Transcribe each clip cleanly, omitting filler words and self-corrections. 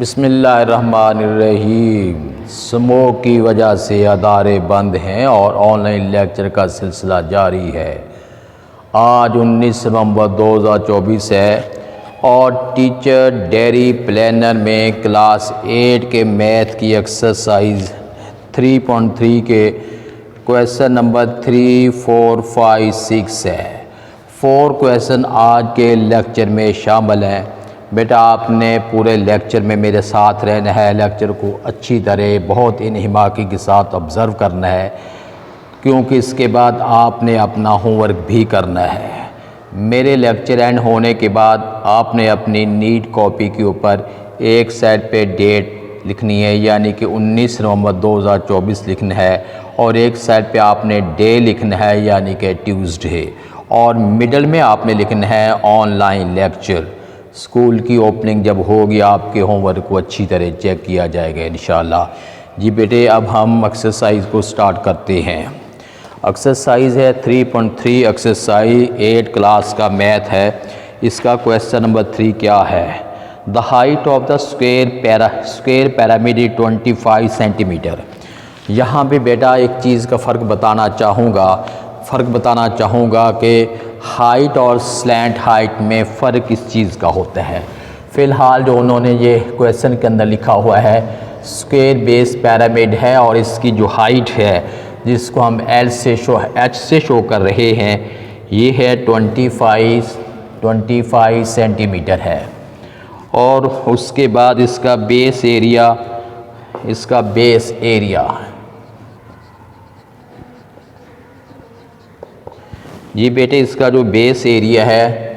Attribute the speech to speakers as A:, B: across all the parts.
A: बिस्मिल्लाहिर्रहमानिर्रहीम। स्मोक की वजह से अदारे बंद हैं और ऑनलाइन लेक्चर का सिलसिला जारी है। आज 19 नवंबर 2024 है और टीचर डेयरी प्लानर में क्लास 8 के मैथ की एक्सरसाइज 3.3 के क्वेश्चन नंबर 3, 4, 5, 6 है। 4 क्वेश्चन आज के लेक्चर में शामिल हैं। बेटा आपने पूरे लेक्चर में मेरे साथ रहना है। लेक्चर को अच्छी तरह बहुत इन्हिमाकी के साथ ऑब्ज़र्व करना है, क्योंकि इसके बाद आपने अपना होमवर्क भी करना है। मेरे लेक्चर एंड होने के बाद आपने अपनी नीट कॉपी के ऊपर एक साइड पे डेट लिखनी है, यानी कि 19 नवंबर 2024 लिखना है, और एक साइड पे आपने डे लिखना है, यानी कि ट्यूसडे, और मिडल में आपने लिखना है ऑनलाइन लेक्चर। स्कूल की ओपनिंग जब होगी आपके होमवर्क को अच्छी तरह चेक किया जाएगा इंशाल्लाह। जी बेटे, अब हम एक्सरसाइज को स्टार्ट करते हैं। एक्सरसाइज है 3.3, एक्सरसाइज 8 क्लास का मैथ है। इसका क्वेश्चन नंबर 3 क्या है? The height of the square pyramid 25 centimetre. यहाँ पे बेटा एक चीज़ का फ़र्क बताना चाहूँगा कि हाइट और स्लैंट हाइट में फ़र्क किस चीज़ का होता है। फ़िलहाल जो उन्होंने ये क्वेश्चन के अंदर लिखा हुआ है स्क्वायर बेस पिरामिड है, और इसकी जो हाइट है जिसको हम एच से शो कर रहे हैं, ये है 25 सेंटीमीटर है। और उसके बाद इसका बेस एरिया जी बेटे, इसका जो बेस एरिया है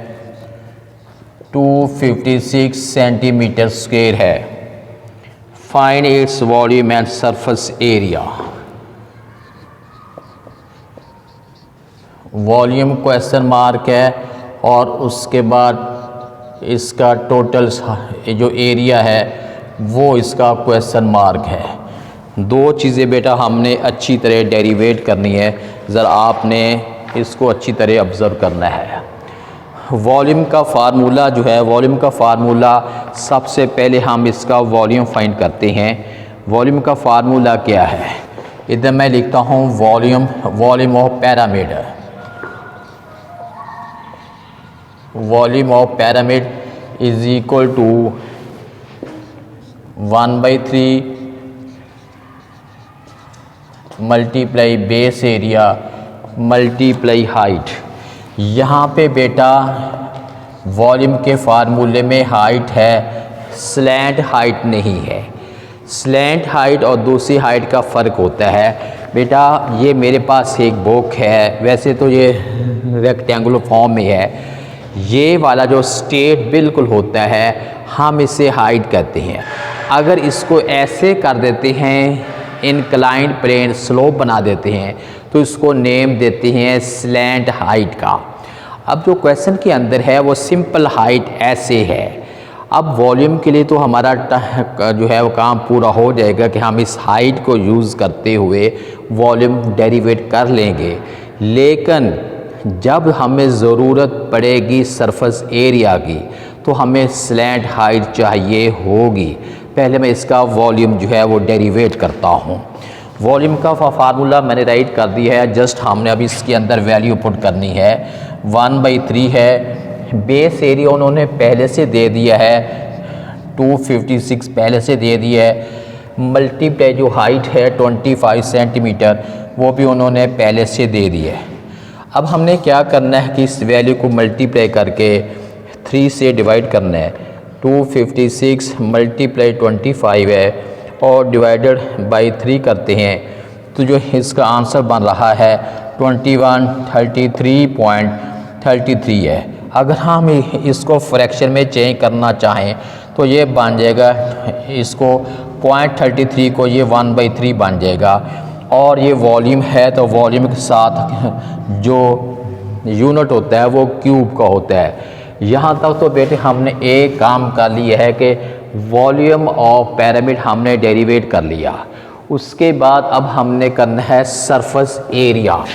A: 256 सेंटीमीटर स्क्वायर है। Find its volume and surface area. Volume question mark है, और उसके बाद इसका टोटल जो एरिया है वो इसका क्वेश्चन मार्क है। दो चीज़ें बेटा हमने अच्छी तरह डेरिवेट करनी है, ज़रा आपने इसको अच्छी तरह ऑब्ज़र्व करना है। वॉल्यूम का फार्मूला जो है, वॉल्यूम का फार्मूला सबसे पहले हम इसका वॉल्यूम फाइंड करते हैं। वॉल्यूम का फार्मूला क्या है? इधर मैं लिखता हूँ volume of pyramid. Volume of pyramid is equal to 1/3 multiply base area multiply height. यहाँ पे बेटा वॉल्यूम के फार्मूले में हाइट है, स्लैंट हाइट नहीं है। स्लैंट हाइट और दूसरी हाइट का फ़र्क होता है। बेटा ये मेरे पास एक बुक है, वैसे तो ये रेक्टेंगुलर फॉर्म में है। ये वाला जो स्ट्रेट बिल्कुल होता है हम इसे हाइट कहते हैं। अगर इसको ऐसे कर देते हैं, इंक्लाइंड प्लेन स्लोप बना देते हैं, तो इसको नेम देते हैं स्लैंट हाइट का। अब जो क्वेश्चन के अंदर है वो सिंपल हाइट ऐसे है। अब वॉल्यूम के लिए तो हमारा जो है वो काम पूरा हो जाएगा कि हम इस हाइट को यूज़ करते हुए वॉल्यूम डेरिवेट कर लेंगे, लेकिन जब हमें ज़रूरत पड़ेगी सरफेस एरिया की तो हमें स्लैंट हाइट चाहिए होगी। पहले मैं इसका वॉल्यूम जो है वो डेरिवेट करता हूँ। वॉल्यूम का फार्मूला मैंने राइट कर दिया है, जस्ट हमने अभी इसके अंदर वैल्यू पुट करनी है। 1/3 है। बेस एरिया उन्होंने पहले से दे दिया है 256 पहले से दे दिया है। मल्टीप्लाई जो हाइट है 25 सेंटीमीटर वो भी उन्होंने पहले से दे दिया है। अब हमने क्या करना है कि इस वैल्यू को मल्टीप्लाई करके 3 से डिवाइड करना है। 256 मल्टीप्लाई 25 है और डिवाइडेड बाई 3 करते हैं, तो जो इसका आंसर बन रहा है 2133.33 है। अगर हम इसको फ्रैक्शन में चेंज करना चाहें तो ये बन जाएगा, इसको 0.33 को ये 1/3 बन जाएगा। और ये वॉल्यूम है तो वॉल्यूम के साथ जो यूनिट होता है वो क्यूब का होता है। यहाँ तक तो बेटे हमने एक काम कर लिया है कि वॉल्यूम ऑफ पिरामिड हमने डेरिवेट कर लिया। उसके बाद अब हमने करना है सरफेस एरिया।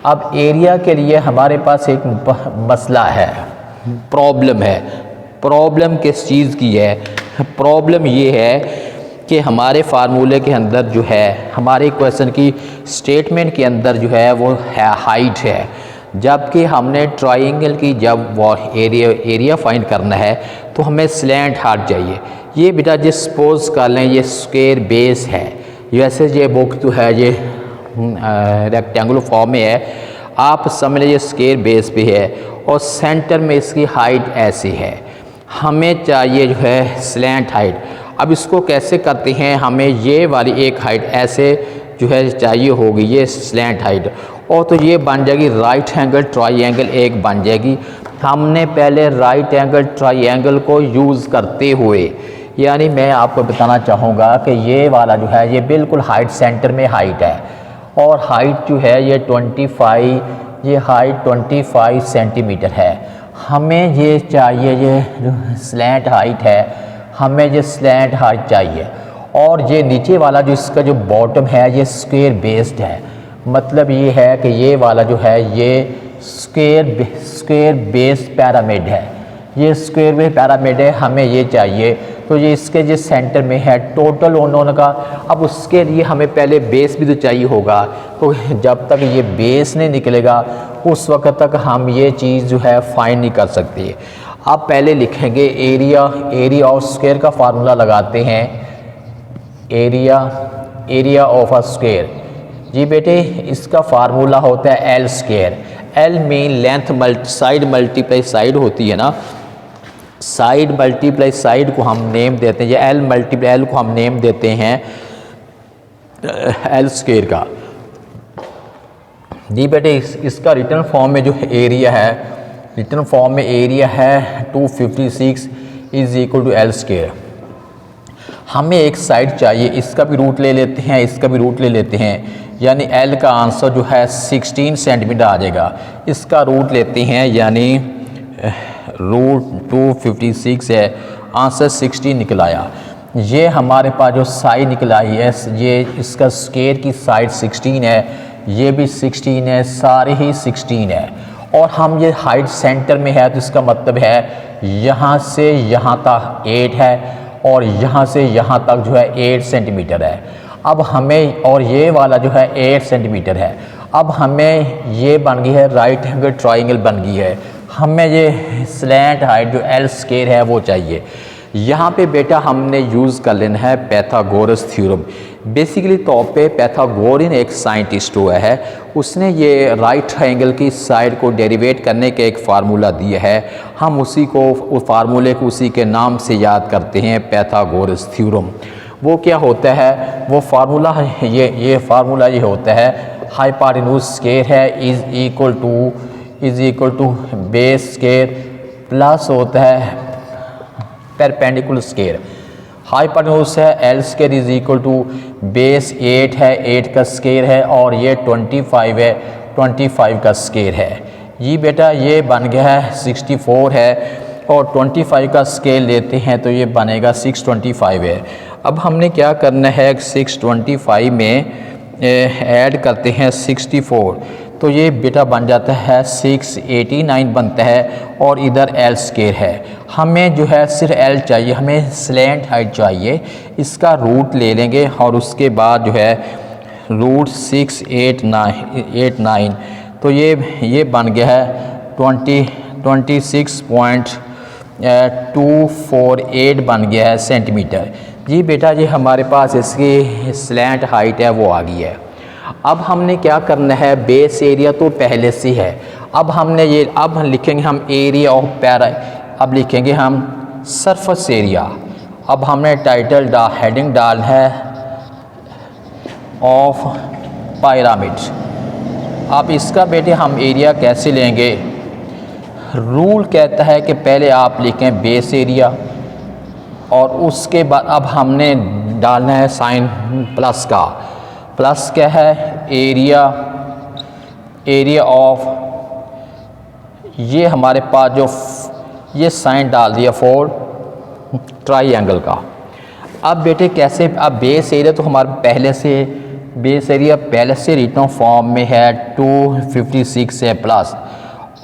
A: अब एरिया के लिए हमारे पास एक मसला है, प्रॉब्लम है। प्रॉब्लम किस चीज़ की है? प्रॉब्लम ये है कि हमारे फार्मूले के अंदर जो है, हमारे क्वेश्चन की स्टेटमेंट के अंदर जो है वो है हाइट है, जबकि हमने ट्राइंगल की जब वो एरिया फाइंड करना है तो हमें स्लैंट हाइट चाहिए। ये बेटा जिस सपोज कर लें ये स्क्वायर बेस है, वैसे ये बुक तो है ये रेक्टेंगुलर फॉर्म में है, आप समझ लीजिए स्क्वायर बेस पे है और सेंटर में इसकी हाइट ऐसी है। हमें चाहिए जो है स्लैंट हाइट। अब इसको कैसे करते हैं, हमें ये वाली एक हाइट ऐसे जो है चाहिए होगी, ये स्लैंट हाइट, और तो ये बन जाएगी राइट एंगल ट्राइंगल एक बन जाएगी। हमने पहले राइट एंगल ट्राइंगल को यूज़ करते हुए, यानी मैं आपको बताना चाहूँगा कि ये वाला जो है ये बिल्कुल हाइट सेंटर में हाइट है और हाइट जो है ये 25, ये हाइट 25 सेंटीमीटर है। हमें ये चाहिए, ये जो स्लैंट हाइट है, हमें ये स्लैंट हाइट चाहिए। और ये नीचे वाला जो इसका जो बॉटम है ये स्क्वायर बेस्ड है, मतलब ये है कि ये वाला जो है ये स्क्वायर बेस्ड पिरामिड है, ये स्क्वायर बेस्ड पिरामिड है, हमें ये चाहिए। तो ये इसके जो सेंटर में है टोटल उन्होंने का। अब उसके लिए हमें पहले बेस भी तो चाहिए होगा, तो जब तक ये बेस नहीं निकलेगा उस वक्त तक हम ये चीज़ जो है फाइंड नहीं कर सकते। अब पहले लिखेंगे एरिया ऑफ स्क्वायर का फार्मूला लगाते हैं, एरिया ऑफ अ स्क्वायर। जी बेटे इसका फार्मूला होता है L square. L mean length side multiply side होती है ना, साइड मल्टीप्लाई साइड को हम नेम देते हैं, या एल मल्टीप्लाई एल को हम नेम देते हैं एल स्क्वायर का। जी बेटे इसका रिटर्न फॉर्म में जो एरिया है, रिटर्न फॉर्म में एरिया है 256 is equal to L square. हमें एक साइड चाहिए, इसका भी रूट ले लेते हैं, इसका भी रूट ले लेते हैं, यानी एल का आंसर जो है 16 सेंटीमीटर आ जाएगा। इसका रूट लेते हैं, यानी रूट 256 है, आंसर 16 निकल आया। ये हमारे पास जो साइड निकल आई है, ये इसका स्क्वायर की साइड 16 है, ये भी 16 है, सारे ही 16 है। और हम ये हाइट सेंटर में है तो इसका मतलब है यहाँ से यहाँ तक 8 है और यहाँ से यहाँ तक जो है 8 सेंटीमीटर है। अब हमें, और ये वाला जो है 8 सेंटीमीटर है, अब हमें ये बन गई है राइट एंगल ट्राइंगल बन गई है। हमें ये स्लैंट हाइट जो एल स्क्वायर है वो चाहिए। यहाँ पे बेटा हमने यूज़ कर लेना है पैथागोरस थ्योरम। बेसिकली तौर पे पैथागोरियन एक साइंटिस्ट हुआ है, उसने ये राइट एंगल की साइड को डेरिवेट करने का एक फार्मूला दिया है। हम उसी को, उस फार्मूले को उसी के नाम से याद करते हैं पैथागोरस थ्योरम। वो क्या होता है, वो फार्मूला है, ये फार्मूला ये होता है हाइपोटेन्यूज स्क्वायर है is equal to base square plus होता है परपेंडिकुलर स्क्वायर। हाइपोटेन्यूज है L square is equal to base 8 है, 8 का स्क्वायर है, और ये 25 है, 25 का स्क्वायर है। ये बेटा ये बन गया है 64 है, और 25 का स्केल लेते हैं तो ये बनेगा 625 है। अब हमने क्या करना है, 625 में ऐड करते हैं 64, तो ये बेटा बन जाता है 689 बनता है, और इधर एल स्क्वायर है। हमें जो है सिर्फ एल चाहिए, हमें स्लैंट हाइट चाहिए। इसका रूट ले लेंगे और उसके बाद जो है रूट 689, तो ये बन गया है 26.248 बन गया है सेंटीमीटर। जी बेटा जी हमारे पास इसकी स्लैंट हाइट है वो आ गई है। अब हमने क्या करना है, बेस एरिया तो पहले से है, अब हमने ये, अब लिखेंगे हम एरिया ऑफ पैरा, अब लिखेंगे हम सरफेस एरिया। अब हमने टाइटल हेडिंग डाल है ऑफ पिरामिड। अब इसका बेटे हम एरिया कैसे लेंगे, रूल कहता है कि पहले आप लिखें बेस एरिया, और उसके बाद अब हमने डालना है साइन प्लस का। प्लस क्या है, एरिया ऑफ, ये हमारे पास जो ये साइन डाल दिया फॉर ट्राइंगल का। अब बेटे कैसे, अब बेस एरिया तो हमारे पहले से, बेस एरिया पहले से रिटर्न फॉर्म में है 256 है प्लस,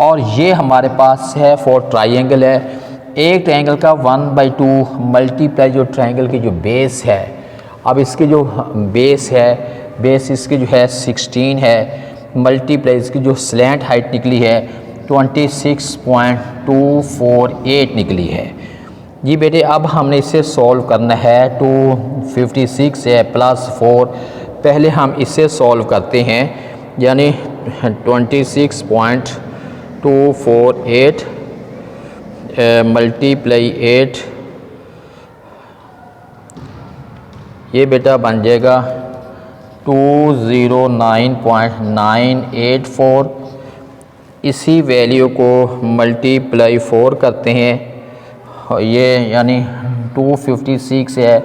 A: और ये हमारे पास है फॉर ट्राइंगल है एक ट्रायंगल का 1/2 मल्टीप्लाई जो ट्रायंगल की जो बेस है, अब इसकी जो बेस है, बेस इसकी जो है 16 है, मल्टीप्लाई इसकी जो स्लैंट हाइट निकली है 26.248 निकली है। जी बेटे अब हमने इसे सॉल्व करना है। 256 है प्लस 4, पहले हम इसे सॉल्व करते हैं, यानी 26.248 मल्टीप्लाई 8, ये बेटा बन जाएगा 209.984। इसी वैल्यू को मल्टीप्लाई 4 करते हैं, ये यानी 256 है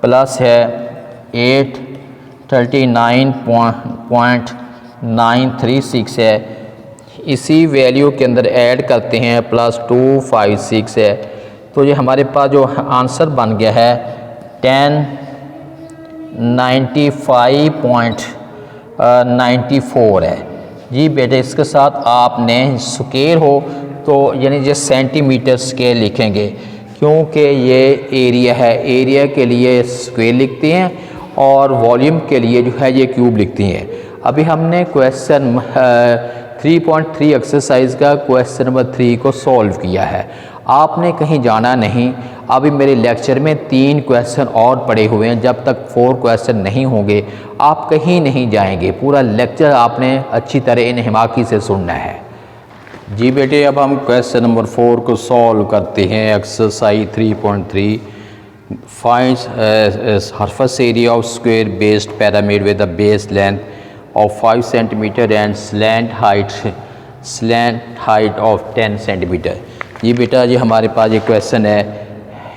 A: प्लस है 839.936 है। इसी वैल्यू के अंदर ऐड करते हैं प्लस 256 है, तो ये हमारे पास जो आंसर बन गया है 1095.94 है। जी बेटे इसके साथ आपने स्क्वायर हो तो यानी जो सेंटीमीटर स्केल लिखेंगे, क्योंकि ये एरिया है, एरिया के लिए स्क्वायर लिखते हैं और वॉल्यूम के लिए जो है ये क्यूब लिखती हैं। अभी हमने क्वेश्चन 3.3 एक्सरसाइज का क्वेश्चन नंबर 3 को सॉल्व किया है। आपने कहीं जाना नहीं, अभी मेरे लेक्चर में 3 क्वेश्चन और पड़े हुए हैं। जब तक 4 क्वेश्चन नहीं होंगे आप कहीं नहीं जाएंगे, पूरा लेक्चर आपने अच्छी तरह इन्हिमाकी से सुनना है। जी बेटे अब हम क्वेश्चन नंबर 4 को सॉल्व करते हैं। Exercise 3.3 find surface area of square based pyramid with the base length of 5 cm and slant height of 10 cm। ये बेटा ये हमारे पास ये क्वेश्चन है,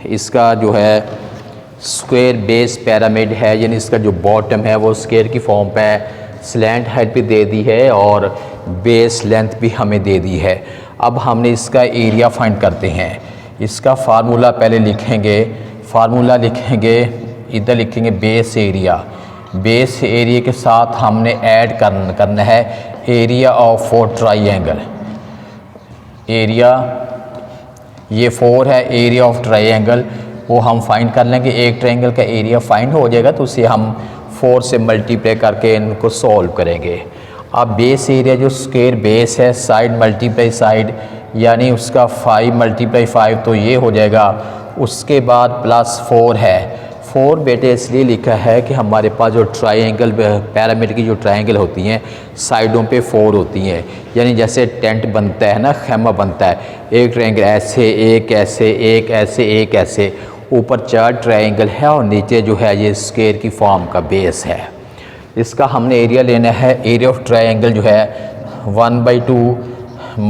A: इसका जो है स्क्वायर बेस पिरामिड है, यानी इसका जो बॉटम है वो स्क्वायर की फॉर्म पे है, स्लैंट हाइट भी दे दी है और बेस लेंथ भी हमें दे दी है। अब हमने इसका एरिया फाइंड करते हैं। इसका फार्मूला पहले लिखेंगे, फार्मूला लिखेंगे, इधर लिखेंगे बेस एरिया, बेस एरिया के साथ हमने ऐड करना है एरिया ऑफ 4 ट्राइंगल। एरिया ये 4 है, एरिया ऑफ ट्राइंगल वो हम फाइंड कर लेंगे। एक ट्राइंगल का एरिया फाइंड हो जाएगा तो उसे हम 4 से मल्टीप्लाई करके इनको सॉल्व करेंगे। अब बेस एरिया जो स्क्वायर बेस है, साइड मल्टीप्लाई साइड, यानी उसका 5 × 5 तो ये हो जाएगा। उसके बाद प्लस 4 है। 4 बेटे इसलिए लिखा है कि हमारे पास जो ट्रायंगल पिरामिड की जो ट्रायंगल होती हैं साइडों पे 4 होती हैं, यानी जैसे टेंट बनता है ना, खैमा बनता है, एक ट्रायंगल ऐसे, एक ऐसे, एक ऐसे, एक ऐसे, ऊपर 4 ट्रायंगल है और नीचे जो है ये स्क्वायर की फॉर्म का बेस है। इसका हमने एरिया लेना है। एरिया ऑफ ट्रायंगल जो है 1/2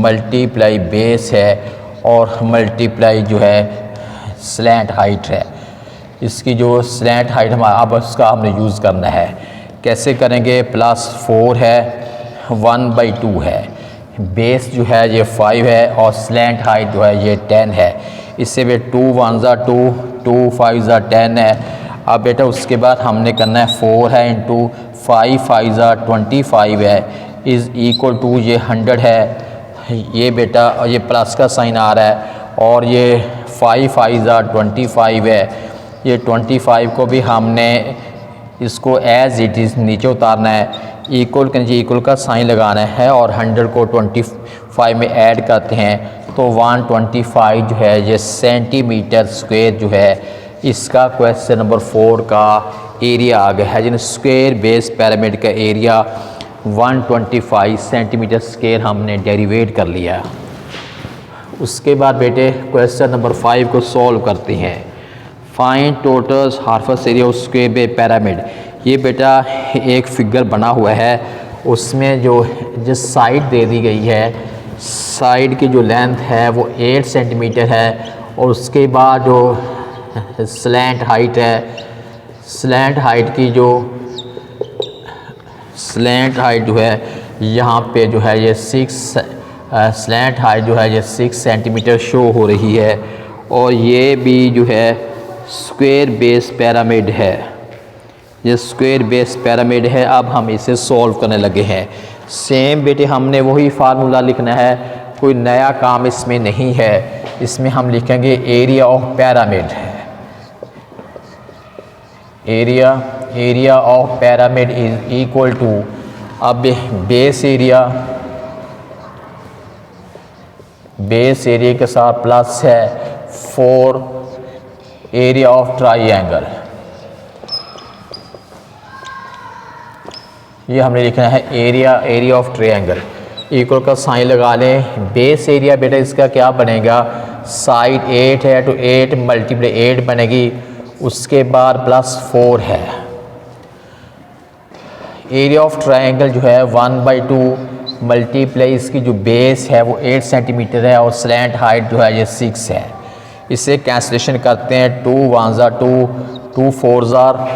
A: मल्टीप्लाई बेस है और मल्टीप्लाई जो है स्लैंट हाइट है। इसकी जो स्लैंट हाइट हमारा अब उसका हमने यूज़ करना है। कैसे करेंगे? प्लस 4 है, 1/2 है, बेस जो है ये 5 है और स्लैंट हाइट जो है ये 10 है। इससे भी 2 × 1 = 2, 2 × 5 = 10 है। अब बेटा उसके बाद हमने करना है 4 है इंटू 5 × 5 = 25 है, इज़ इक्वल टू ये 100 है। ये बेटा ये प्लस का साइन आ रहा है और ये 5 × 5 = 25 है। ये 25 को भी हमने इसको एज़ इट इज़ नीचे उतारना है, इक्वल के नीचे इक्वल का साइन लगाना है और 100 को 25 में ऐड करते हैं तो 125 जो है ये सेंटीमीटर स्क्वायर जो है इसका क्वेश्चन नंबर 4 का एरिया आ गया है। यानी स्क्वायर बेस पिरामिड का एरिया 125 सेंटीमीटर स्क्वायर हमने डेरिवेट कर लिया। उसके बाद बेटे क्वेश्चन नंबर 5 को सॉल्व करते हैं। Find total surface area of square base pyramid. ये बेटा एक फिगर बना हुआ है, उसमें जो साइड दे दी गई है, साइड की जो लेंथ है वो 8 सेंटीमीटर है और उसके बाद जो स्लैंट हाइट है, स्लैंट हाइट की जो स्लैंट हाइट जो है यहाँ पे जो है ये 6 स्लैंट हाइट जो है ये 6 सेंटीमीटर शो हो रही है और ये भी जो है स्क्वायर बेस पिरामिड है। ये स्क्वायर बेस पिरामिड है। अब हम इसे सॉल्व करने लगे हैं। सेम बेटे हमने वही फार्मूला लिखना है, कोई नया काम इसमें नहीं है। इसमें हम लिखेंगे area of pyramid. Area of pyramid is equal to, अब बेस एरिया के साथ प्लस है 4 एरिया ऑफ ट्राइंगल। ये हमने लिखना है एरिया ऑफ ट्राइंगल, इक्वल का साइन लगा लें। बेस एरिया बेटा इसका क्या बनेगा, साइड 8 है तो 8 मल्टीप्लाई 8 बनेगी, उसके बाद प्लस 4 है। एरिया ऑफ ट्रायंगल जो है 1/2 मल्टीप्लाई इसकी जो बेस है वो 8 सेंटीमीटर है और स्लैंट हाइट जो है ये 6 है। इसे कैंसलेशन करते हैं, 2 1 ज़ा 2, 2 4 ज़ा,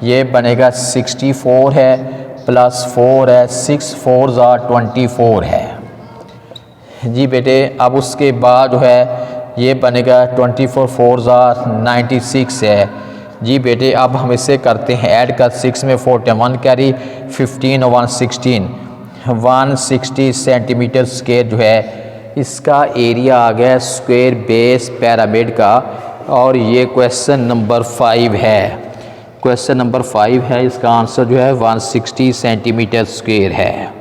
A: ये बनेगा 64 है, प्लस 4 है, 6 4 ज़ा 24 है जी बेटे। अब उसके बाद जो है ये बनेगा 24 4 ज़ा 96 है जी बेटे। अब हम इसे करते हैं ऐड कर, 6 में 41 कैरी, 15 और 160 सेंटीमीटर स्क्वायर जो है इसका एरिया आ गया स्क्वायर बेस पिरामिड का। और ये क्वेश्चन नंबर 5 है, क्वेश्चन नंबर 5 है, इसका आंसर जो है 160 सेंटीमीटर स्क्वायर है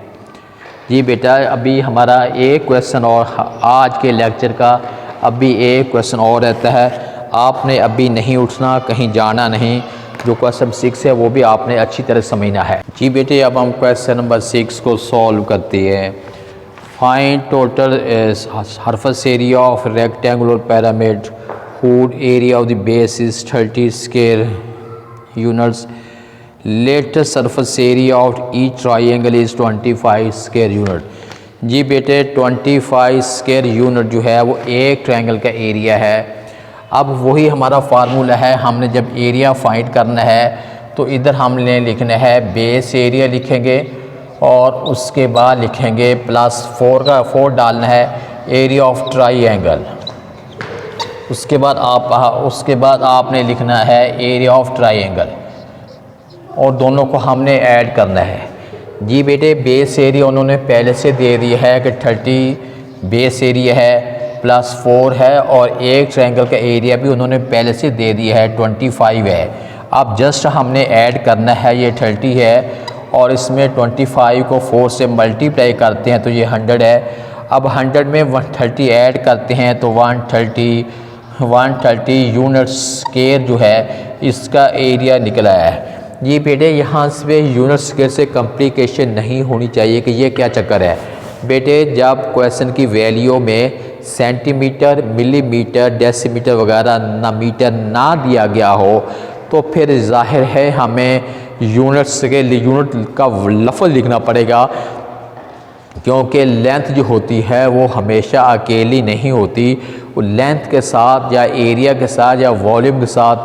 A: जी बेटा। अभी हमारा एक क्वेश्चन और आज के लेक्चर का अभी एक क्वेश्चन और रहता है, आपने अभी नहीं उठना, कहीं जाना नहीं। जो क्वेश्चन 6 है वो भी आपने अच्छी तरह समझना है जी बेटे। अब हम क्वेश्चन नंबर 6 को सॉल्व करते हैं। Find total surface area of rectangular pyramid hood area of the base is 30 square units, lateral surface area of each triangle is 25 square unit. जी बेटे 25 स्क्वायर यूनिट जो है वो एक ट्रायंगल का एरिया है। अब वही हमारा फार्मूला है, हमने जब एरिया फाइंड करना है तो इधर हमने लिखना है बेस एरिया लिखेंगे और उसके बाद लिखेंगे प्लस 4 का 4 डालना है एरिया ऑफ ट्राइंगल। उसके बाद आपने लिखना है एरिया ऑफ ट्राइंगल और दोनों को हमने ऐड करना है जी बेटे। बेस एरिया उन्होंने पहले से दे दिया है कि 30 बेस एरिया है, प्लस 4 है और एक ट्रायंगल का एरिया भी उन्होंने पहले से दे दिया है 25 है। अब जस्ट हमने ऐड करना है, ये 30 है और इसमें 25 को 4 से मल्टीप्लाई करते हैं तो ये 100 है। अब 100 में 130 ऐड करते हैं तो 130 यूनिट स्क्वायर जो है इसका एरिया निकला है ये बेटे। यहाँ से यूनिट स्क्वायर से कॉम्प्लिकेशन नहीं होनी चाहिए कि ये क्या चक्कर है बेटे। जब क्वेश्चन की वैल्यू में सेंटीमीटर, मिलीमीटर, डेसीमीटर वगैरह ना मीटर ना दिया गया हो तो फिर जाहिर है हमें यूनिट्स के यूनिट का लफ्ज़ लिखना पड़ेगा, क्योंकि लेंथ जो होती है वो हमेशा अकेली नहीं होती। वो लेंथ के साथ या एरिया के साथ या वॉल्यूम के साथ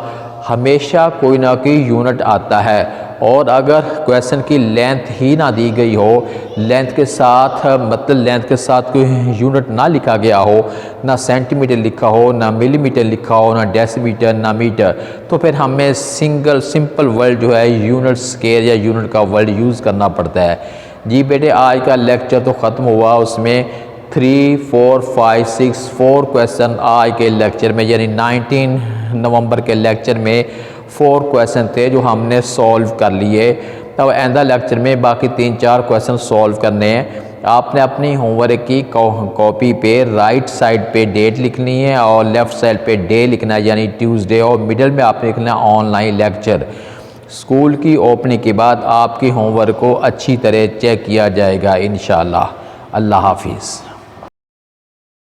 A: हमेशा कोई ना कोई यूनिट आता है। और अगर क्वेश्चन की लेंथ ही ना दी गई हो, लेंथ के साथ मतलब लेंथ के साथ कोई यूनिट ना लिखा गया हो, ना सेंटीमीटर लिखा हो, ना मिलीमीटर लिखा हो, ना डेसीमीटर, ना मीटर, तो फिर हमें सिंपल वर्ड जो है यूनिट स्क्वायर या यूनिट का वर्ड यूज़ करना पड़ता है जी बेटे। आज का लेक्चर तो ख़त्म हुआ, उसमें 3 4 5 6 4 क्वेश्चन आज के लेक्चर में यानी 19 नवंबर के लेक्चर में 4 क्वेश्चन थे जो हमने सॉल्व कर लिए। तब आइंदा लेक्चर में बाकी 3-4 क्वेश्चन सॉल्व करने हैं। आपने अपनी होमवर्क की कॉपी पे राइट साइड पे डेट लिखनी है और लेफ़्ट साइड पे डे लिखना है यानी ट्यूसडे, और मिडल में आपने लिखना है ऑनलाइन लेक्चर। स्कूल की ओपनिंग के बाद आपकी होमवर्क को अच्छी तरह चेक किया जाएगा इंशाअल्लाह। अल्लाह हाफिज़।